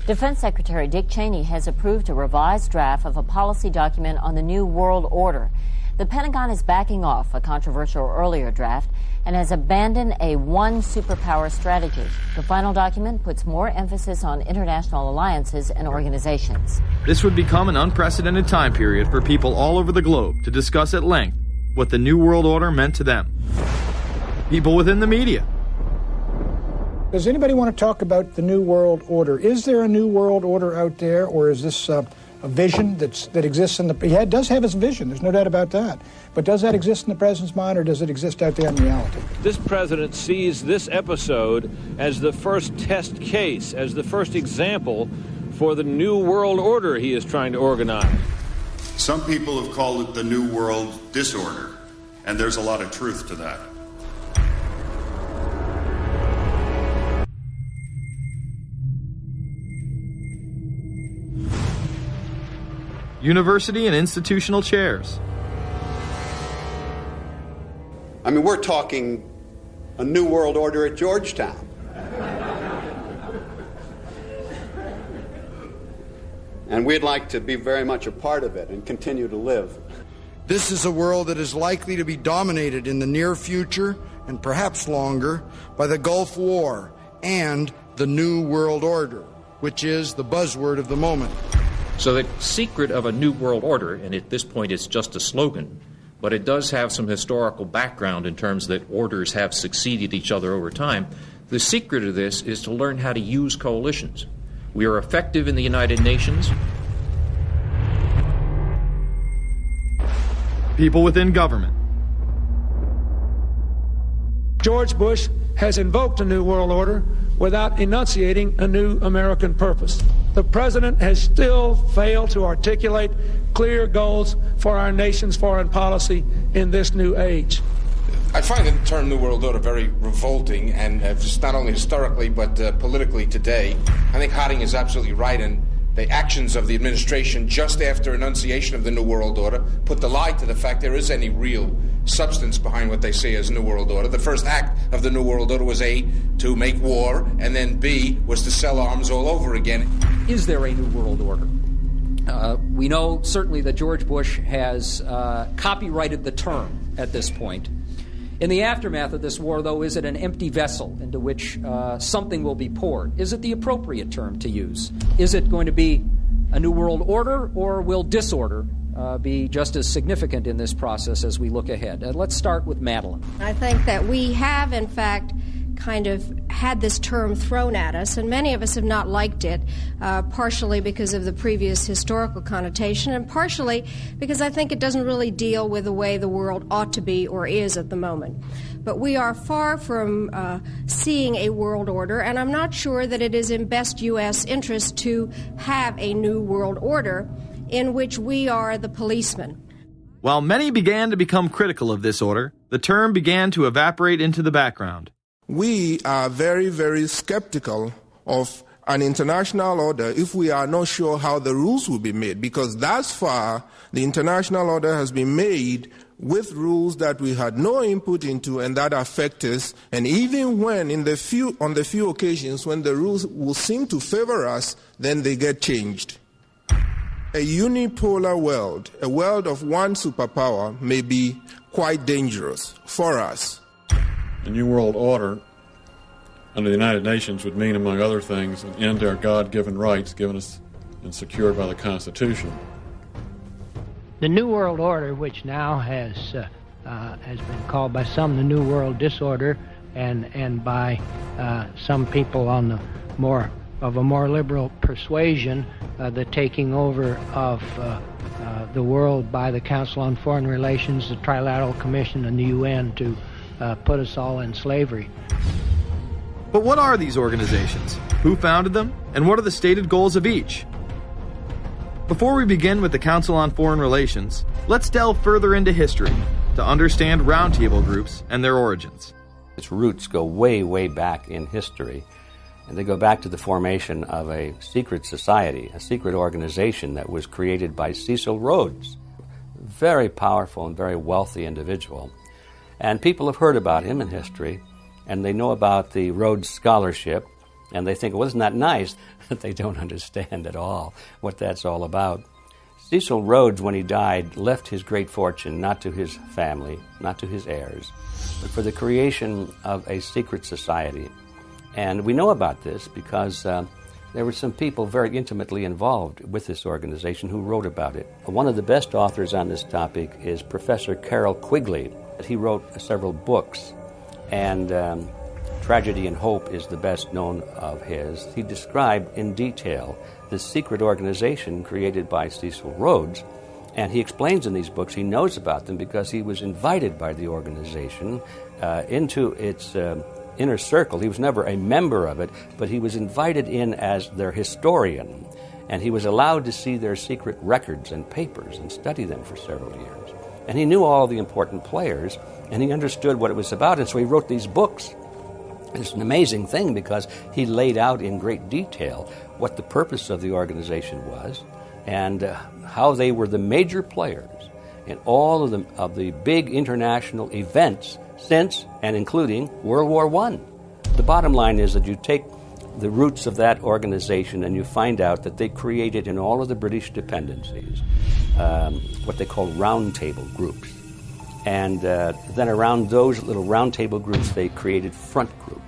Defense Secretary Dick Cheney has approved a revised draft of a policy document on the New World Order. The Pentagon is backing off a controversial earlier draft and has abandoned a one superpower strategy. The final document puts more emphasis on international alliances and organizations. This would become an unprecedented time period for people all over the globe to discuss at length what the New World Order meant to them. People within the media. Does anybody want to talk about the New World Order? Is there a New World Order out there, or is this a vision that exists in the... He does have his vision, there's no doubt about that. But does that exist in the president's mind, or does it exist out there in reality? This president sees this episode as the first test case, as the first example for the New World Order he is trying to organize. Some people have called it the New World Disorder, and there's a lot of truth to that. University and institutional chairs. I mean, we're talking a New World Order at Georgetown. And we'd like to be very much a part of it and continue to live. This is a world that is likely to be dominated in the near future, and perhaps longer, by the Gulf War and the New World Order, which is the buzzword of the moment. So the secret of a New World Order, and at this point it's just a slogan, but it does have some historical background in terms that orders have succeeded each other over time. The secret of this is to learn how to use coalitions. We are effective in the United Nations. People within government. George Bush has invoked a New World Order without enunciating a new American purpose. The president has still failed to articulate clear goals for our nation's foreign policy in this new age. I find the term New World Order very revolting, and just not only historically but politically today. I think Harding is absolutely right, and the actions of the administration just after enunciation of the New World Order put the lie to the fact there is any real substance behind what they say as New World Order. The first act of the New World Order was A, to make war, and then B, was to sell arms all over again. Is there a New World Order? We know certainly that George Bush has copyrighted the term at this point. In the aftermath of this war, though, is it an empty vessel into which something will be poured? Is it the appropriate term to use? Is it going to be a New World Order, or will disorder be just as significant in this process as we look ahead? Let's start with Madeline. I think that we have, in fact, kind of had this term thrown at us, and many of us have not liked it, partially because of the previous historical connotation, and partially because I think it doesn't really deal with the way the world ought to be or is at the moment. But we are far from seeing a world order, and I'm not sure that it is in best U.S. interest to have a new world order in which we are the policeman. While many began to become critical of this order, the term began to evaporate into the background. We are very, very skeptical of an international order if we are not sure how the rules will be made, because thus far the international order has been made with rules that we had no input into and that affect us, and even when on the few occasions when the rules will seem to favor us, then they get changed. A unipolar world, a world of one superpower, may be quite dangerous for us. The New World Order under the United Nations would mean, among other things, an end to our God-given rights given us and secured by the Constitution. The New World Order, which now has been called by some the New World Disorder, and by some people on the more liberal persuasion, the taking over of the world by the Council on Foreign Relations, the Trilateral Commission, and the UN to put us all in slavery. But what are these organizations? Who founded them? And what are the stated goals of each? Before we begin with the Council on Foreign Relations, let's delve further into history to understand roundtable groups and their origins. Its roots go way, way back in history, and they go back to the formation of a secret society, a secret organization that was created by Cecil Rhodes, a very powerful and very wealthy individual. And people have heard about him in history, and they know about the Rhodes Scholarship, And they think, well, isn't that nice? That they don't understand at all what that's all about. Cecil Rhodes, when he died, left his great fortune not to his family, not to his heirs, but for the creation of a secret society. And we know about this because there were some people very intimately involved with this organization who wrote about it. One of the best authors on this topic is Professor Carroll Quigley. He wrote several books, and Tragedy and Hope is the best known of his. He described in detail this secret organization created by Cecil Rhodes, and he explains in these books he knows about them because he was invited by the organization into its inner circle. He was never a member of it, but he was invited in as their historian, and he was allowed to see their secret records and papers and study them for several years. And he knew all the important players, and he understood what it was about, and so he wrote these books. It's an amazing thing because he laid out in great detail what the purpose of the organization was and how they were the major players in all of the big international events since and including World War I. The bottom line is that you take the roots of that organization and you find out that they created in all of the British dependencies what they call roundtable groups. And then around those little roundtable groups, they created front groups.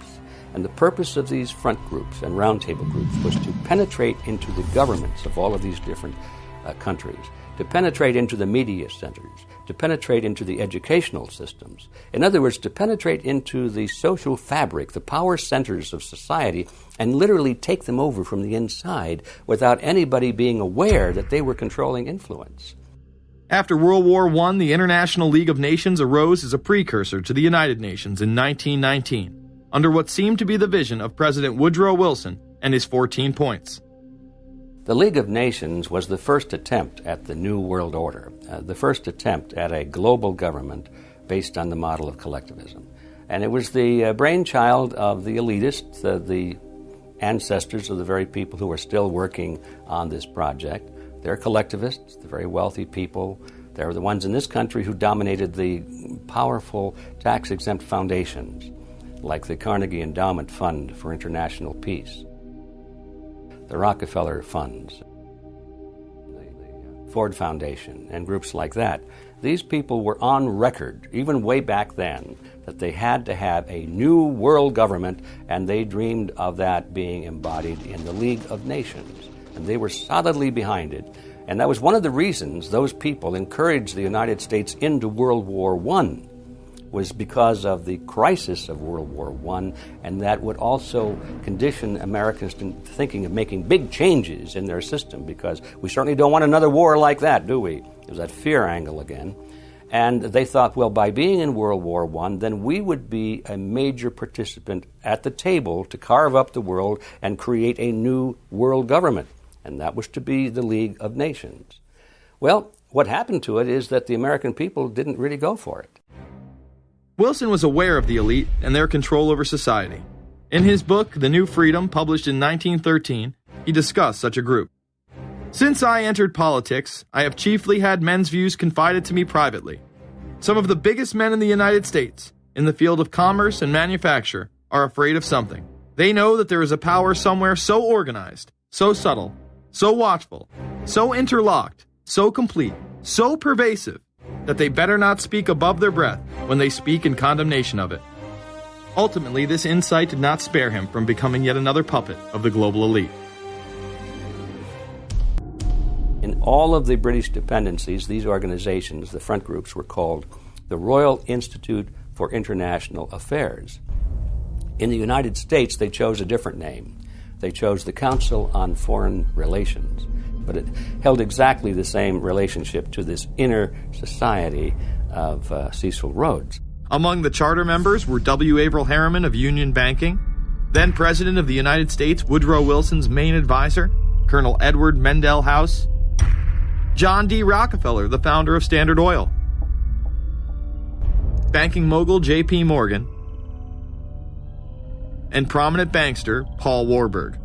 And the purpose of these front groups and roundtable groups was to penetrate into the governments of all of these different countries, to penetrate into the media centers, to penetrate into the educational systems. In other words, to penetrate into the social fabric, the power centers of society, and literally take them over from the inside without anybody being aware that they were controlling influence. After World War I, the International League of Nations arose as a precursor to the United Nations in 1919, under what seemed to be the vision of President Woodrow Wilson and his 14 points. The League of Nations was the first attempt at the New World Order, the first attempt at a global government based on the model of collectivism. And it was the brainchild of the elitists, the ancestors of the very people who are still working on this project. They're collectivists, the very wealthy people. They're the ones in this country who dominated the powerful tax-exempt foundations, like the Carnegie Endowment Fund for International Peace, the Rockefeller Funds, the Ford Foundation, and groups like that. These people were on record, even way back then, that they had to have a new world government, and they dreamed of that being embodied in the League of Nations. And they were solidly behind it. And that was one of the reasons those people encouraged the United States into World War I, was because of the crisis of World War I, and that would also condition Americans to thinking of making big changes in their system, because we certainly don't want another war like that, do we? There's that fear angle again. And they thought, well, by being in World War I, then we would be a major participant at the table to carve up the world and create a new world government. And that was to be the League of Nations. Well, what happened to it is that the American people didn't really go for it. Wilson was aware of the elite and their control over society. In his book, The New Freedom, published in 1913, he discussed such a group. Since I entered politics, I have chiefly had men's views confided to me privately. Some of the biggest men in the United States, in the field of commerce and manufacture, are afraid of something. They know that there is a power somewhere so organized, so subtle, so watchful, so interlocked, so complete, so pervasive, that they better not speak above their breath when they speak in condemnation of it. Ultimately, this insight did not spare him from becoming yet another puppet of the global elite. In all of the British dependencies, these organizations, the front groups, were called the Royal Institute for International Affairs. In the United States, they chose a different name. They chose the Council on Foreign Relations, but it held exactly the same relationship to this inner society of Cecil Rhodes. Among the charter members were W. Averill Harriman of Union Banking, then President of the United States Woodrow Wilson's main advisor, Colonel Edward Mendell House, John D. Rockefeller, the founder of Standard Oil, banking mogul J.P. Morgan, and prominent bankster Paul Warburg.